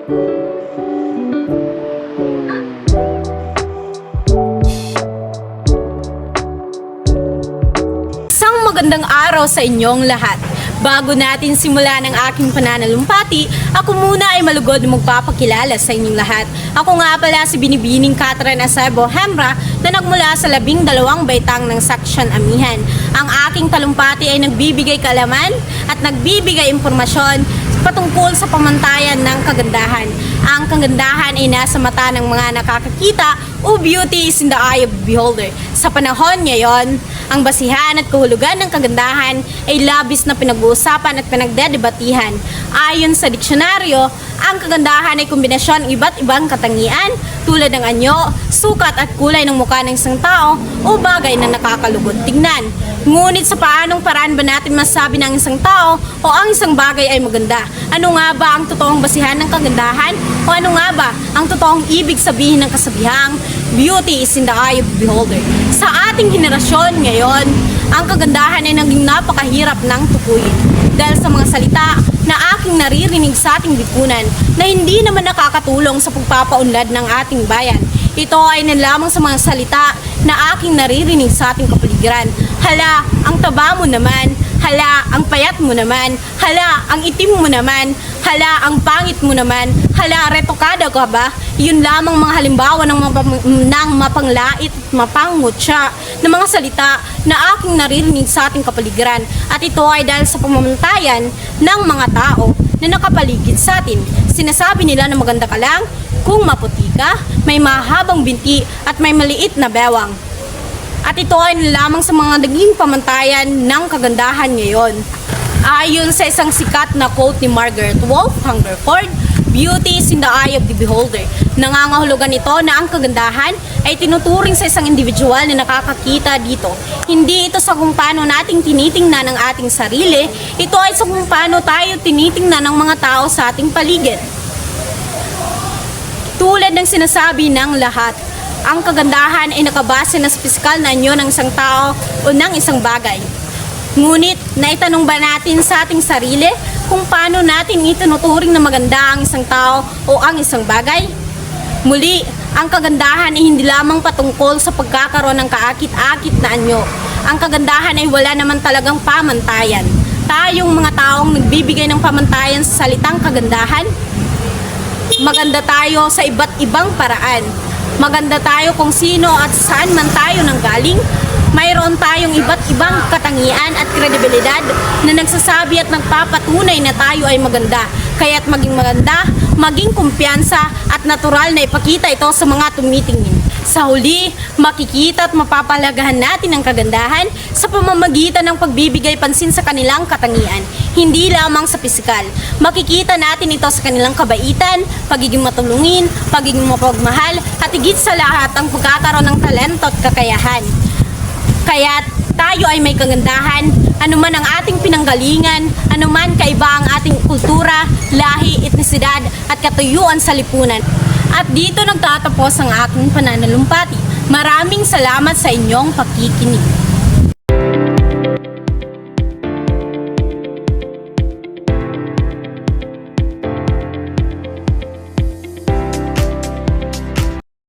Isang magandang araw sa inyong lahat. Bago natin simulan ang aking pananalumpati, ako muna ay malugod na magpapakilala sa inyong lahat. Ako nga pala si Binibining Catherine Acebo Hembra na nagmula sa 12 baitang ng Seksyon Amihan. Ang aking talumpati ay nagbibigay kaalaman at nagbibigay impormasyon patungkol sa pamantayan ng kagandahan. Ang kagandahan ay nasa mata ng mga nakakakita o beauty is in the eye of the beholder. Sa panahon ngayon, ang basihan at kahulugan ng kagandahan ay labis na pinag-uusapan at pinagdedebatihan. Ayon sa diksyonaryo, ang kagandahan ay kombinasyon ng iba't ibang katangian tulad ng anyo, sukat at kulay ng mukha ng isang tao o bagay na nakakalugod tingnan. Ngunit sa paanong paraan ba natin masasabi ng isang tao o ang isang bagay ay maganda? Ano nga ba ang totoong basihan ng kagandahan? O ano nga ba ang totoong ibig sabihin ng kasabihang beauty is in the eye of the beholder? Sa ating henerasyon ngayon, ang kagandahan ay naging napakahirap ng tukuyin dahil sa mga salita na aking naririnig sa ating lipunan na hindi naman nakakatulong sa pagpapaunlad ng ating bayan. Ito ay lamang sa mga salita na aking naririnig sa ating kapaligiran. Hala, ang taba mo naman. Hala, ang payat mo naman. Hala, ang itim mo naman. Hala, ang pangit mo naman. Hala, retokada ka ba? Yun lamang mga halimbawa ng mapanglait at mapangutya ng mga salita na aking naririnig sa ating kapaligiran. At ito ay dahil sa pamamantayan ng mga tao na nakapaligid sa atin. Sinasabi nila na maganda ka lang kung maputi ka, may mahabang binti at may maliit na bewang. At ito ay lamang sa mga naging pamantayan ng kagandahan ngayon. Ayon sa isang sikat na quote ni Margaret Wolf Hungerford, beauty is in the eye of the beholder. Nangangahulugan ito na ang kagandahan ay tinuturing sa isang individual na nakakakita dito. Hindi ito sa kung paano nating tinitingnan ang ating sarili, ito ay sa kung paano tayo tinitingnan ng mga tao sa ating paligid. Tulad ng sinasabi ng lahat, ang kagandahan ay nakabase na sa pisikal na anyo ng isang tao o ng isang bagay. Ngunit, naitanong ba natin sa ating sarili kung paano natin itinuturing na maganda ang isang tao o ang isang bagay? Muli, ang kagandahan ay hindi lamang patungkol sa pagkakaroon ng kaakit-akit na anyo. Ang kagandahan ay wala naman talagang pamantayan. Tayong mga taong nagbibigay ng pamantayan sa salitang kagandahan, maganda tayo sa iba't ibang paraan. Maganda tayo kung sino at saan man tayo nanggaling. Mayroon tayong iba't ibang katangian at kredibilidad na nagsasabi at nagpapatunay na tayo ay maganda. Kaya't maging maganda, maging kumpiyansa at natural na ipakita ito sa mga tumitingin. Sa huli, makikita at mapapalagahan natin ang kagandahan sa pamamagitan ng pagbibigay pansin sa kanilang katangian. Hindi lamang sa pisikal. Makikita natin ito sa kanilang kabaitan, pagiging matulungin, pagiging mapagmahal, at higit sa lahat ang pagkakaroon ng talento at kakayahan. Kaya tayo ay may kagandahan, anuman ang ating pinanggalingan, anuman kaiba ang ating kultura, lahi, etnisidad at katuyuan sa lipunan. At dito nagtatapos ang aking pananalumpati. Maraming salamat sa inyong pakikinig.